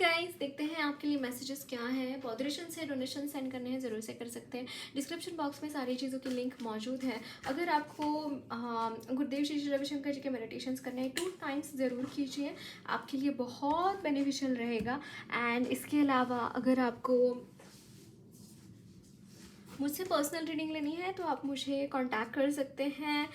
Guys, देखते हैं आपके लिए मैसेजेस क्या है। मॉडरेशन से डोनेशन सेंड करने हैं, ज़रूर से कर सकते हैं। डिस्क्रिप्शन बॉक्स में सारी चीज़ों की लिंक मौजूद है। अगर आपको गुरुदेव श्री रविशंकर जी के मेडिटेशंस करने हैं 2 टाइम्स ज़रूर कीजिए, आपके लिए बहुत बेनिफिशियल रहेगा। एंड इसके अलावा अगर आपको मुझसे पर्सनल रीडिंग लेनी है तो आप मुझे कांटेक्ट कर सकते हैं।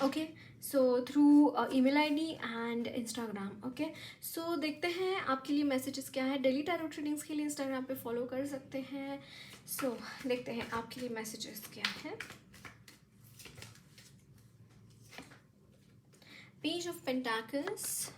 Okay, so through email ID and Instagram. Okay, so देखते हैं आपके लिए मैसेजेस क्या है। डेली टैरो रीडिंग्स के लिए इंस्टाग्राम पे फॉलो कर सकते हैं। सो देखते हैं आपके लिए मैसेजेस क्या है। Page of pentacles,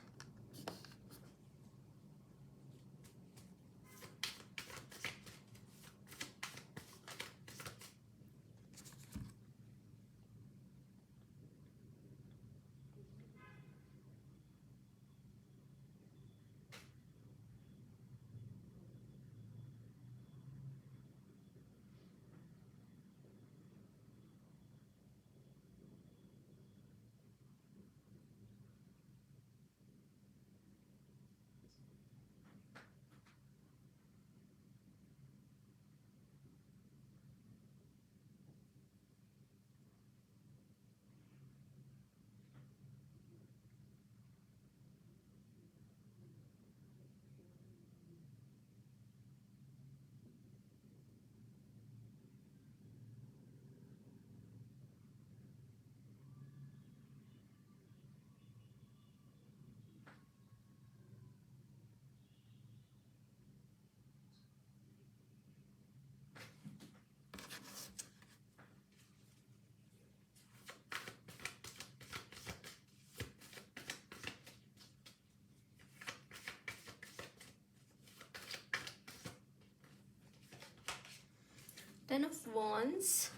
ten of wands,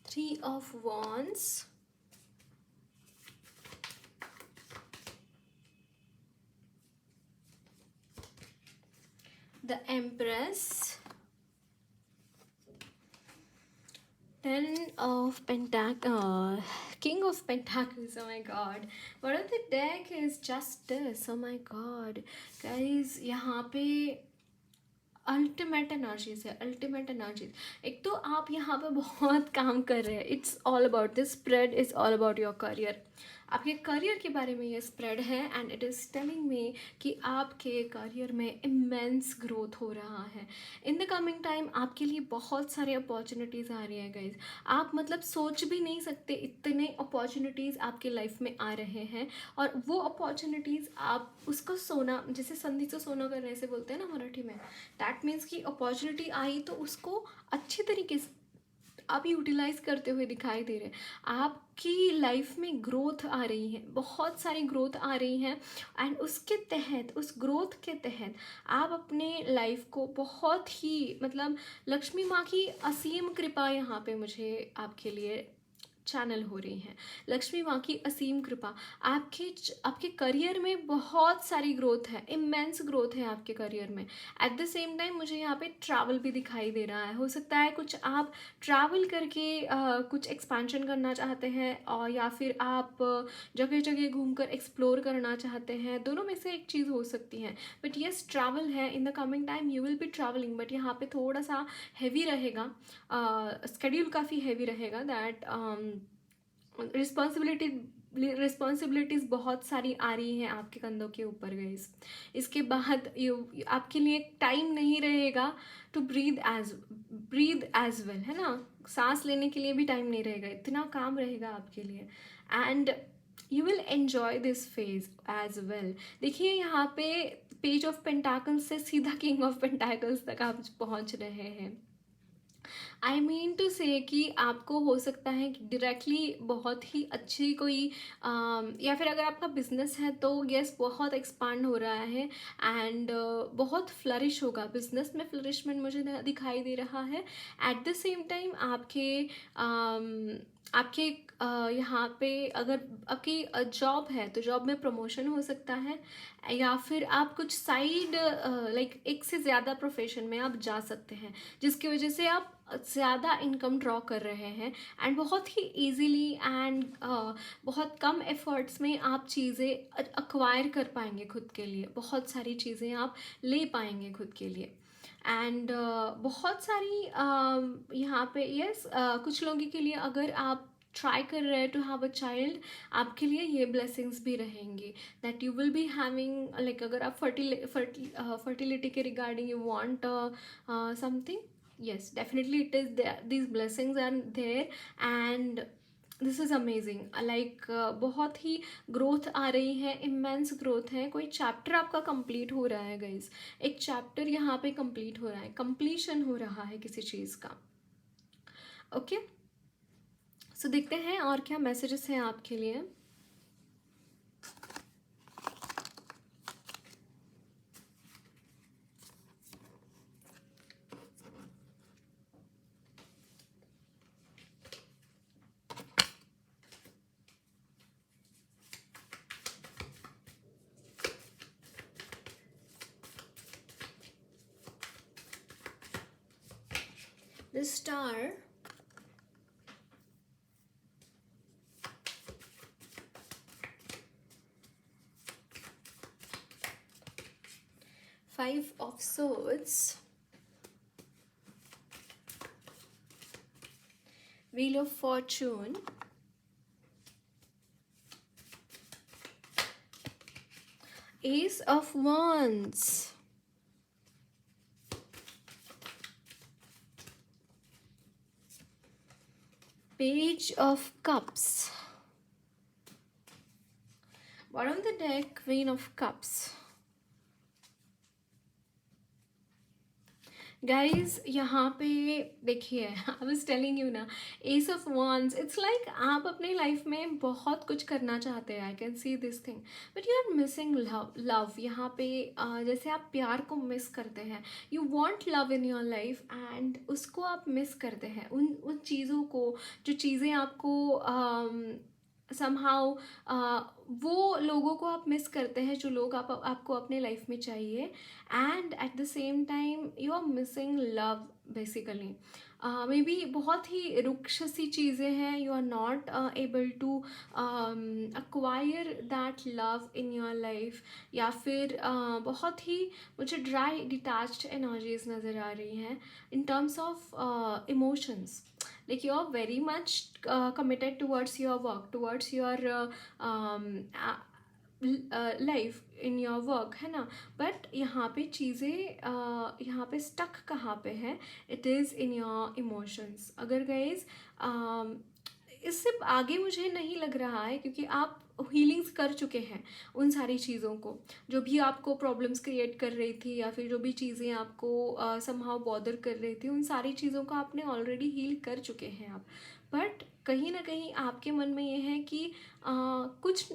three of wands, the empress, Ten of Pentacles, King of Pentacles. Oh my God, what of the deck is Justice. Oh my God, guys, यहाँ पे ultimate energies है, ultimate energies. एक तो आप यहाँ पे बहुत काम कर रहे हैं। It's all about this spread, is all about your career. आपके करियर के बारे में ये स्प्रेड है and it is telling me कि आपके करियर में इमेंस ग्रोथ हो रहा है। इन द कमिंग टाइम आपके लिए बहुत सारे अपॉर्चुनिटीज़ आ रही है गाइज। आप मतलब सोच भी नहीं सकते इतने अपॉर्चुनिटीज़ आपके लाइफ में आ रहे हैं। और वो अपॉर्चुनिटीज़ आप उसको सोना, जैसे संधि से सोना करने से बोलते हैं ना मराठी में, दैट मीन्स कि अपॉर्चुनिटी आई तो उसको अच्छे तरीके से आप यूटिलाइज करते हुए दिखाई दे रहे हैं। आपकी लाइफ में ग्रोथ आ रही है, बहुत सारी ग्रोथ आ रही हैं एंड उसके तहत, उस ग्रोथ के तहत आप अपने लाइफ को बहुत ही मतलब लक्ष्मी माँ की असीम कृपा यहाँ पे मुझे आपके लिए चैनल हो रही हैं। लक्ष्मी माँ की असीम कृपा आपके करियर में बहुत सारी ग्रोथ है, इमेंस ग्रोथ है आपके करियर में। एट द सेम टाइम मुझे यहाँ पे ट्रैवल भी दिखाई दे रहा है। हो सकता है कुछ आप ट्रैवल करके कुछ एक्सपेंशन करना चाहते हैं और या फिर आप जगह जगह घूमकर एक्सप्लोर करना चाहते हैं। दोनों में से एक चीज़ हो सकती है। बट येस, ट्रैवल है। In the coming time you will be travelling, but यहाँ पे थोड़ा सा हैवी रहेगा, स्केड्यूल काफ़ी हैवी रहेगा। दैट रिस्पॉन्सिबिलिटीज़ बहुत सारी आ रही हैं आपके कंधों के ऊपर गाइस। इसके बाद आपके लिए टाइम नहीं रहेगा टू ब्रीद एज वेल, है ना। सांस लेने के लिए भी टाइम नहीं रहेगा, इतना काम रहेगा आपके लिए। And you will enjoy this phase as well. देखिए यहाँ पे पेज ऑफ पेंटाकल्स से सीधा किंग ऑफ पेंटाकल्स तक आप पहुँच रहे हैं। आई मीन टू से कि आपको हो सकता है कि डायरेक्टली बहुत ही अच्छी कोई या फिर अगर आपका बिजनेस है तो यस बहुत एक्सपांड हो रहा है एंड बहुत फ्लरिश होगा। बिजनेस में फ्लरिशमेंट मुझे दिखाई दे रहा है। एट द सेम टाइम आपके यहाँ पे अगर आपकी जॉब है तो जॉब में प्रमोशन हो सकता है, या फिर आप कुछ साइड लाइक एक से ज़्यादा प्रोफेशन में आप जा सकते हैं, जिसकी वजह से आप ज़्यादा इनकम ड्रॉ कर रहे हैं, एंड बहुत ही ईजीली एंड बहुत कम एफर्ट्स में आप चीज़ें अक्वायर कर पाएंगे खुद के लिए, बहुत सारी चीज़ें आप ले पाएंगे खुद के लिए। एंड बहुत सारी यहाँ पे यस कुछ लोगों के लिए अगर आप ट्राई कर रहे हैं टू हैव अ चाइल्ड, आपके लिए ये ब्लेसिंग्स भी रहेंगी that you will be having, like अगर आप फर्टिलिटी के regarding you want something, yes, definitely it is there, these blessings are there, and this is amazing. Like बहुत ही ग्रोथ आ रही है, इमेंस ग्रोथ है। कोई चैप्टर आपका कंप्लीट हो रहा है गाइज, एक चैप्टर यहाँ पे कंप्लीट हो रहा है, कंप्लीशन हो रहा है किसी चीज़ का। ओके, सो देखते हैं और क्या मैसेजेस हैं आपके लिए। The star, Five of Swords, Wheel of Fortune, Ace of Wands, Page of Cups, bottom of the deck, Queen of Cups। Guys यहाँ पे देखिए, आई वाज टेलिंग यू ना, ace of wands, it's like आप अपने life में बहुत कुछ करना चाहते हैं, I can see this thing, but you are missing love. यहाँ पे जैसे आप प्यार को मिस करते हैं, you want love in your life and उसको आप मिस करते हैं, उन चीज़ों को, जो चीज़ें आपको समहाउ वो लोगों को आप मिस करते हैं जो लोग आपको अपने लाइफ में चाहिए, and at the same time you are missing love basically. Maybe बहुत ही रुक्ष सी चीज़ें हैं, you are not able to acquire that love in your life, या फिर बहुत ही मुझे ड्राई डिटैच्ड एनर्जीज नज़र आ रही हैं in terms of emotions. Like you are very much committed towards your work, towards your life in your work, है ना, but यहाँ पे चीज़ें यहाँ पे स्टक कहाँ पे है, it is in your emotions. अगर गाइज इससे आगे मुझे नहीं लग रहा है, क्योंकि आप हीलिंग्स कर चुके हैं उन सारी चीज़ों को, जो भी आपको प्रॉब्लम्स क्रिएट कर रही थी या फिर जो भी चीज़ें आपको समहाउ बॉदर कर रही थी, उन सारी चीज़ों को आपने ऑलरेडी हील कर चुके हैं आप। बट कहीं ना कहीं आपके मन में ये है कि कुछ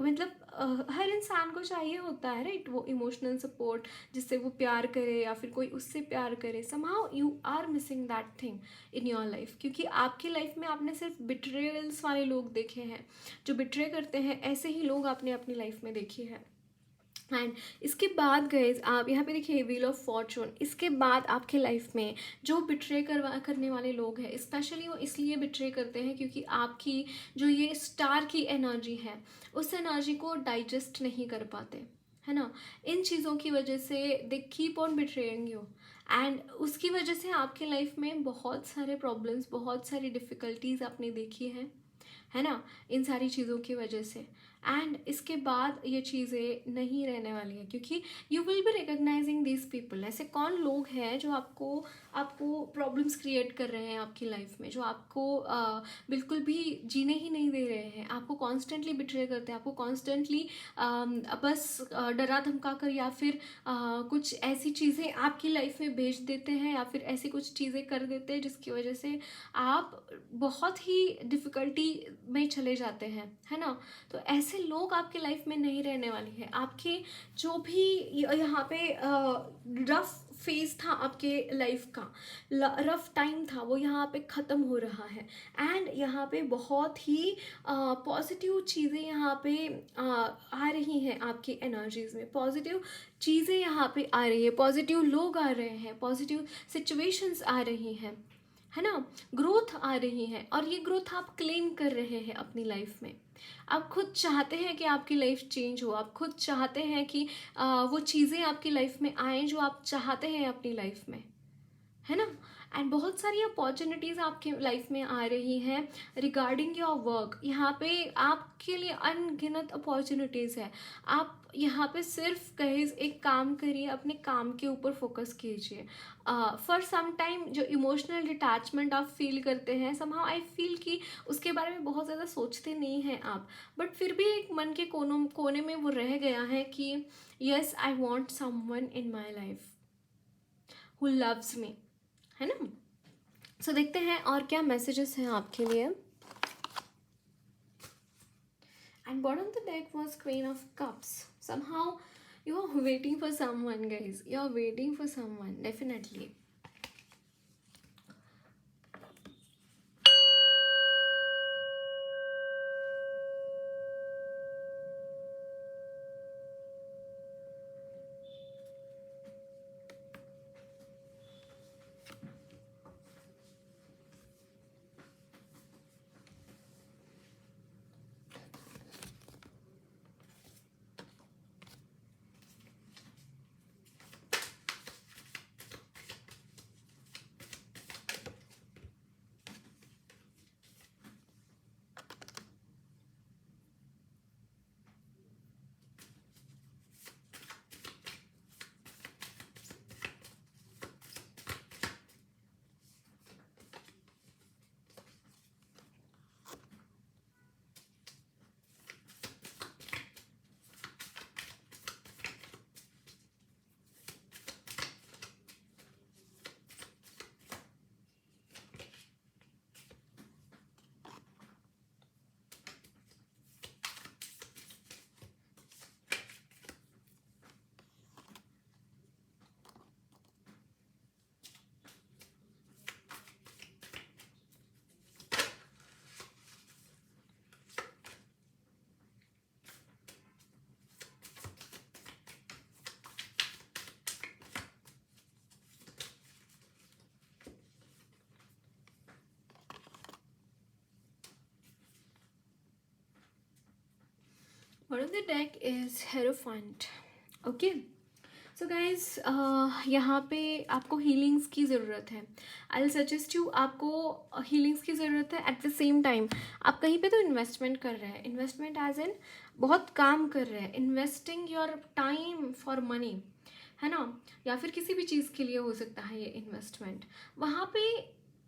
मतलब हर इंसान को चाहिए होता है राइट, वो इमोशनल सपोर्ट, जिससे वो प्यार करे या फिर कोई उससे प्यार करे। Somehow you are missing that thing in your life, क्योंकि आपकी लाइफ में आपने सिर्फ बिट्रेयल्स वाले लोग देखे हैं, जो बिट्रे करते हैं, ऐसे ही लोग आपने अपनी लाइफ में देखे हैं। एंड इसके बाद गए आप यहाँ पे देखिए व्हील ऑफ फॉर्चून, इसके बाद आपके लाइफ में जो बिट्रे करने वाले लोग हैं, स्पेशली वो इसलिए बिट्रे करते हैं क्योंकि आपकी जो ये स्टार की एनर्जी है, उस एनर्जी को डाइजेस्ट नहीं कर पाते, है ना। इन चीज़ों की वजह से they keep on betraying you, and उसकी वजह से आपके लाइफ में बहुत सारे प्रॉब्लम्स, बहुत सारी डिफ़िकल्टीज आपने देखी हैं, है ना, इन सारी चीज़ों की वजह से। एंड इसके बाद ये चीज़ें नहीं रहने वाली है, क्योंकि you will be recognising these people. ऐसे कौन लोग हैं जो आपको प्रॉब्लम्स क्रिएट कर रहे हैं आपकी लाइफ में, जो आपको बिल्कुल भी जीने ही नहीं दे रहे हैं, आपको कॉन्स्टेंटली बिट्रे करते हैं, आपको कॉन्स्टेंटली बस डरा धमका कर या फिर कुछ ऐसी चीज़ें आपकी लाइफ में भेज देते हैं, या फिर ऐसी कुछ चीज़ें कर देते हैं जिसकी वजह से आप बहुत ही डिफ़िकल्टी में चले जाते हैं, है ना। तो ऐसे लोग आपके लाइफ में नहीं रहने वाले हैं। आपके जो भी यहाँ पे रफ फेज था आपके लाइफ का, रफ टाइम था, वो यहाँ पे ख़त्म हो रहा है, एंड यहाँ पे बहुत ही पॉजिटिव चीज़ें यहाँ पे आ रही हैं आपकी एनर्जीज में, पॉजिटिव चीज़ें यहाँ पे आ रही है, पॉजिटिव लोग आ रहे हैं, पॉजिटिव सिचुएशंस आ रही हैं। है ना, ग्रोथ आ रही है और ये ग्रोथ आप क्लेम कर रहे हैं अपनी लाइफ में। आप खुद चाहते हैं कि आपकी लाइफ चेंज हो, आप खुद चाहते हैं कि वो चीज़ें आपकी लाइफ में आए जो आप चाहते हैं अपनी लाइफ में, है ना। एंड बहुत सारी अपॉर्चुनिटीज़ आपके लाइफ में आ रही हैं रिगार्डिंग योर वर्क। यहाँ पे आपके लिए अनगिनत अपॉर्चुनिटीज़ है। आप यहाँ पे सिर्फ कहीं एक काम करिए, अपने काम के ऊपर फोकस कीजिए। फॉर सम टाइम जो इमोशनल डिटैचमेंट आप फील करते हैं, समहाउ आई फील कि उसके बारे में बहुत ज़्यादा सोचते नहीं हैं आप, बट फिर भी एक मन के कोने में वो रह गया है कि yes I want someone in my life who loves me, है ना। सो देखते हैं और क्या मैसेजेस हैं आपके लिए। And bottom of the deck was queen of cups. Somehow you are waiting for someone guys, you are waiting for someone definitely. One of the deck is Hierophant. Okay. So guys यहाँ पे आपको healings की ज़रूरत है। I will suggest you, आपको healings की ज़रूरत है। एट द सेम टाइम आप कहीं पे तो इन्वेस्टमेंट कर रहे हैं, इन्वेस्टमेंट एज इन बहुत काम कर रहे हैं, investing your time for money, है ना, या फिर किसी भी चीज़ के लिए हो सकता है ये इन्वेस्टमेंट। वहाँ पे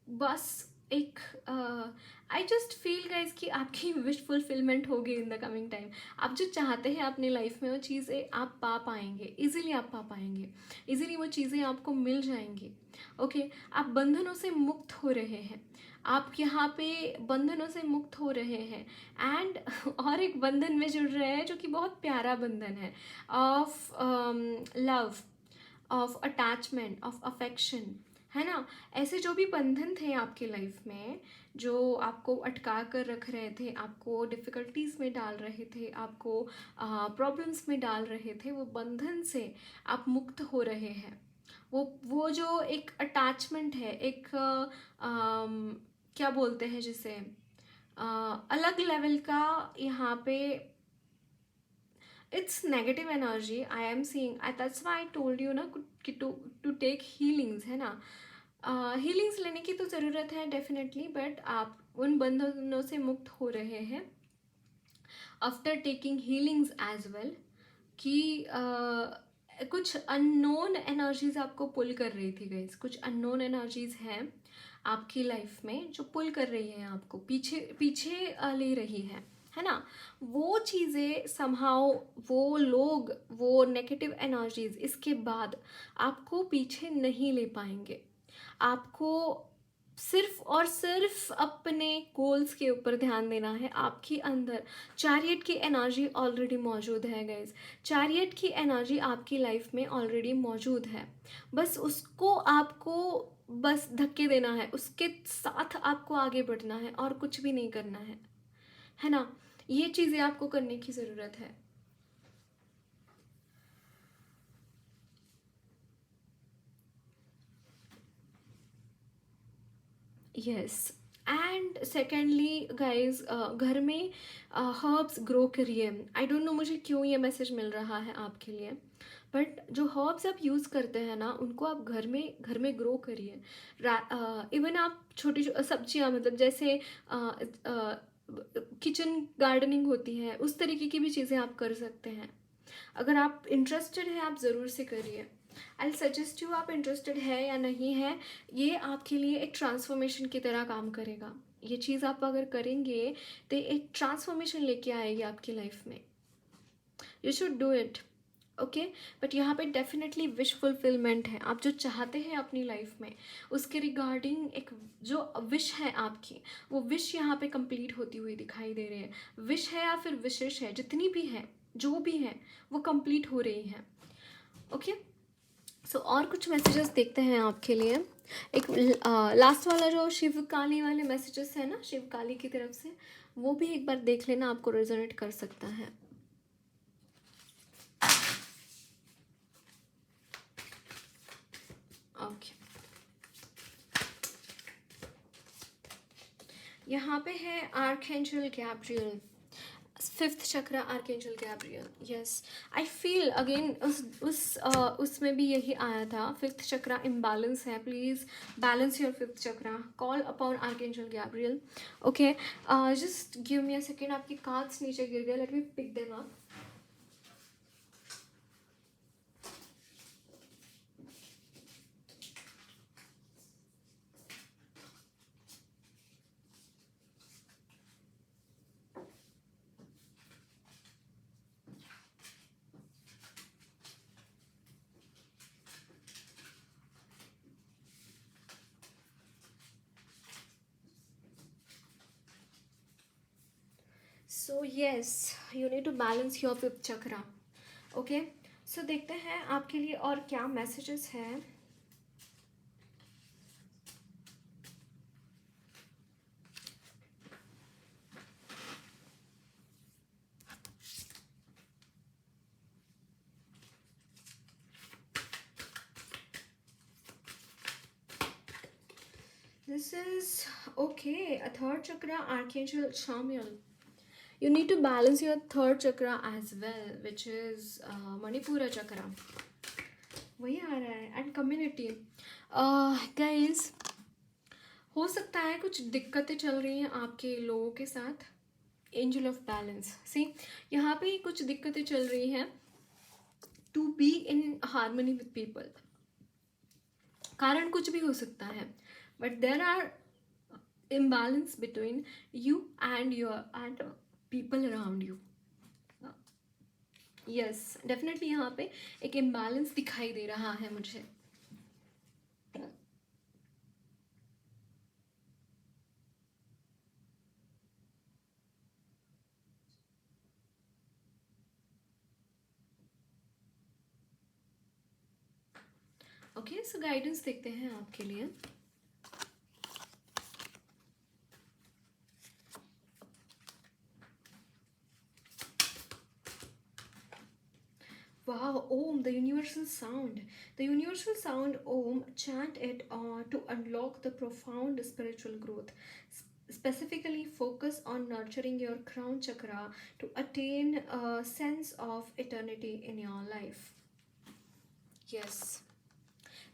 बस एक आई जस्ट फील गाइज कि आपकी विश फुलफिलमेंट होगी इन द कमिंग टाइम। आप जो चाहते हैं अपनी लाइफ में वो चीज़ें आप पा पाएंगे, इजीली आप पा पाएंगे, इजीली वो चीज़ें आपको मिल जाएंगी। ओके आप बंधनों से मुक्त हो रहे हैं, आप यहाँ पे बंधनों से मुक्त हो रहे हैं। एंड और एक बंधन में जुड़ रहे हैं जो कि बहुत प्यारा बंधन है, of love, of attachment, of affection, है ना। ऐसे जो भी बंधन थे आपके लाइफ में जो आपको अटका कर रख रहे थे, आपको डिफ़िकल्टीज़ में डाल रहे थे, आपको प्रॉब्लम्स में डाल रहे थे, वो बंधन से आप मुक्त हो रहे हैं। वो जो एक अटैचमेंट है, एक क्या बोलते हैं जिसे, अलग लेवल का यहाँ पे it's negative energy I am seeing. That's why I told you ना कि टू टेक हीलिंग्स, है ना। हीलिंग्स लेने की तो ज़रूरत है डेफिनेटली, बट आप उन बंधनों से मुक्त हो रहे हैं after taking healings as well. कि कुछ अननोन एनर्जीज आपको पुल कर रही थी गाइस, कुछ अननोन एनर्जीज हैं आपकी लाइफ में जो पुल कर रही है आपको, पीछे पीछे ले रही है ना। वो चीज़ें समहाउ, वो लोग, वो नेगेटिव एनर्जीज इसके बाद आपको पीछे नहीं ले पाएंगे। आपको सिर्फ और सिर्फ अपने गोल्स के ऊपर ध्यान देना है। आपके अंदर चैरियट की एनर्जी ऑलरेडी मौजूद है गाइज, चैरियट की एनर्जी आपकी लाइफ में ऑलरेडी मौजूद है। बस उसको आपको बस धक्के देना है, उसके साथ आपको आगे बढ़ना है और कुछ भी नहीं करना है ना। ये चीज़ें आपको करने की ज़रूरत है। यस। एंड सेकेंडली गाइज, घर में हर्ब्स ग्रो करिए। आई डोंट नो मुझे क्यों ये मैसेज मिल रहा है आपके लिए, बट जो हर्ब्स आप यूज़ करते हैं ना, उनको आप घर में ग्रो करिए। इवन आप छोटी सब्जियां, मतलब जैसे किचन गार्डनिंग होती है, उस तरीके की भी चीज़ें आप कर सकते हैं। अगर आप इंटरेस्टेड हैं, आप ज़रूर से करिए। आई सजेस्ट यू, आप इंटरेस्टेड है या नहीं है, ये आपके लिए एक ट्रांसफॉर्मेशन की तरह काम करेगा। ये चीज़ आप अगर करेंगे तो एक ट्रांसफॉर्मेशन लेके आएगी आपकी लाइफ में। You should do it, okay. But यहाँ पे डेफिनेटली विश फुलफिलमेंट है। आप जो चाहते हैं अपनी लाइफ में, उसके रिगार्डिंग एक जो विश है आपकी, वो विश यहाँ पे कंप्लीट होती हुई दिखाई दे रही है। विश है या फिर विशेष है, जितनी भी है, जो भी है, वो कंप्लीट हो रही है, ओके। सो और कुछ मैसेजेस देखते हैं आपके लिए। एक लास्ट वाला जो शिव काली वाले मैसेजेस है ना, शिव काली की तरफ से, वो भी एक बार देख लेना, आपको रेजोनेट कर सकता है। ओके, यहाँ पे है archangel Gabriel, fifth chakra, archangel Gabriel. Yes, I feel again उसमें भी यही आया था, फिफ्थ चक्रा इम्बैलेंस है, please balance your fifth chakra, call upon archangel Gabriel. Okay, just give me a second. आपकी कार्ड्स नीचे गिर गए, let me pick them up. So yes, you need to balance your fifth chakra, okay. So देखते हैं आपके लिए और क्या मैसेजेस हैं। This is okay, a third chakra, Archangel Shamiel. You need to balance your third chakra as well, which is Manipura chakra. वही आ रहा है, एंड कम्युनिटी। गाइस, हो सकता है कुछ दिक्कतें चल रही हैं आपके लोगों के साथ। एंजल ऑफ बैलेंस, सी यहाँ पे कुछ दिक्कतें चल रही हैं to be in harmony with people. कारण कुछ भी हो सकता है, but there are imbalance between you and people around you. Yes, definitely यहाँ पे एक इम्बैलेंस दिखाई दे रहा है मुझे। ओके, सो गाइडेंस देखते हैं आपके लिए। Wow, Om, the universal sound. The universal sound Om, chant it to unlock the profound spiritual growth. Specifically, focus on nurturing your crown chakra to attain a sense of eternity in your life. Yes.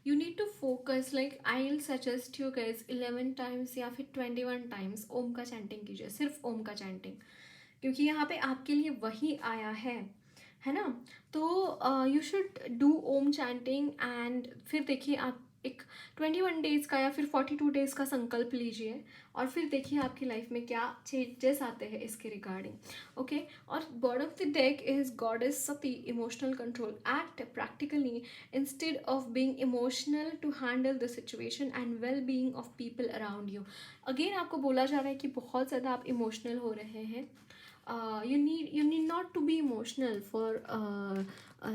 You need to focus, like I'll suggest you guys 11 times या फिर 21 times ओम का chanting कीजिए, सिर्फ ओम का chanting, क्योंकि यहाँ पे आपके लिए वही आया है ना। तो you should do Om chanting, and फिर देखिए आप एक 21 डेज का या फिर 42 डेज का संकल्प लीजिए, और फिर देखिए आपकी लाइफ में क्या चेंजेस आते हैं इसके रिगार्डिंग, ओके। और board of the deck is goddess Sati, emotional control, act practically instead of being emotional to handle the situation and well being of people around you. Again आपको बोला जा रहा है कि बहुत ज़्यादा आप इमोशनल हो रहे हैं। You need not to be emotional for,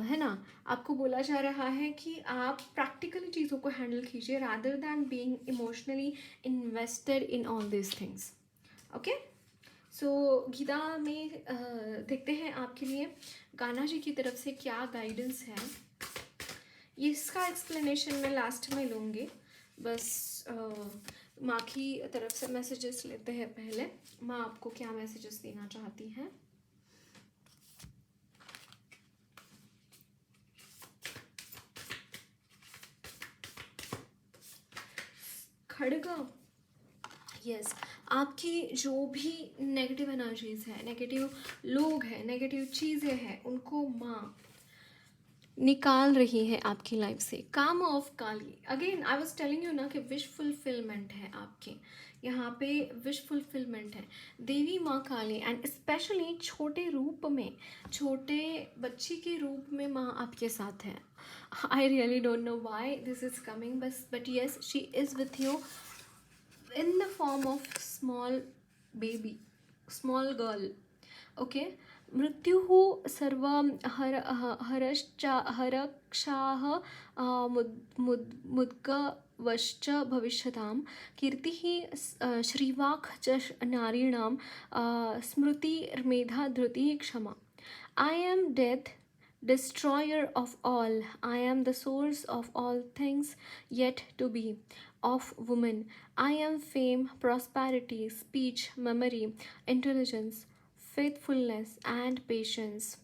है ना। आपको बोला जा रहा है कि आप प्रैक्टिकली चीज़ों को हैंडल कीजिए rather than being emotionally invested in all this things, okay. So Gita में देखते हैं आपके लिए गाना जी की तरफ से क्या गाइडेंस है। इसका एक्सप्लेनेशन मैं लास्ट में लूँगी, बस माँ की तरफ से मैसेजेस लेते हैं पहले। माँ आपको क्या मैसेजेस देना चाहती हैं? खड़गा, यस, आपकी जो भी नेगेटिव एनर्जीज है, नेगेटिव लोग हैं, नेगेटिव चीज़ें हैं, उनको माँ निकाल रही है आपकी लाइफ से। काम of Kali, again I was telling you ना कि विश फुलफिलमेंट है आपके यहाँ पे, विश फुलफिलमेंट है। देवी माँ काली एंड स्पेशली छोटे रूप में, छोटे बच्ची के रूप में माँ आपके साथ है। I really don't know why this is coming, but yes she is with you in the form of small baby, small girl. Okay, मृत्युः सर्व हर हरश्चा हरक्षाः मुद्गवश्च भविष्यतां, कीर्तिः श्रीवाक् च नारीणां, स्मृतिर्मेधा धृतिः क्षमा। I am death, destroyer of all. I am the source of all things yet to be, of woman. I am fame, prosperity, speech, memory, intelligence, faithfulness, and patience.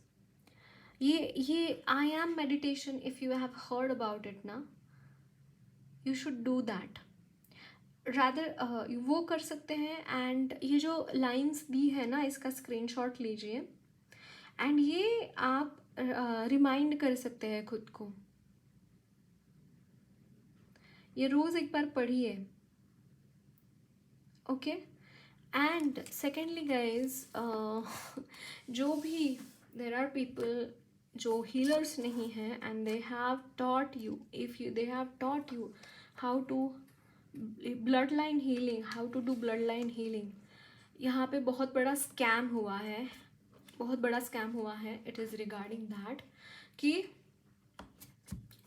ये I am meditation, if you have heard about it ना, you should do that. Rather वो कर सकते हैं। And ये जो lines दी है ना, इसका स्क्रीनशॉट लीजिए एंड ये आप रिमाइंड कर सकते हैं खुद को, ये रोज़ एक बार पढ़िए। ओके, एंड सेकेंडली गाइज, जो भी देर आर पीपल जो हीलर्स नहीं हैं and they have taught you, if you they have taught you how to blood line healing, how to do blood line healing, यहाँ पे बहुत बड़ा स्कैम हुआ है, बहुत बड़ा स्कैम हुआ है। इट इज़ रिगार्डिंग दैट कि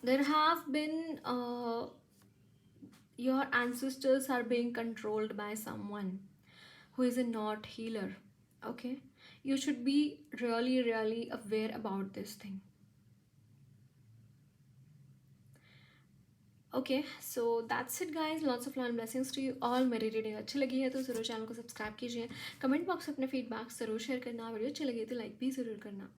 there have been your ancestors are being controlled by someone who is a not healer. Okay, you should be really aware about this thing. Okay, so that's it guys, lots of love and blessings to you all। मेरी reading अच्छी लगी है तो ज़रूर channel को subscribe कीजिए, comment box में अपने फीडबैक ज़रूर शेयर करना, वीडियो अच्छी लगी तो लाइक भी ज़रूर करना।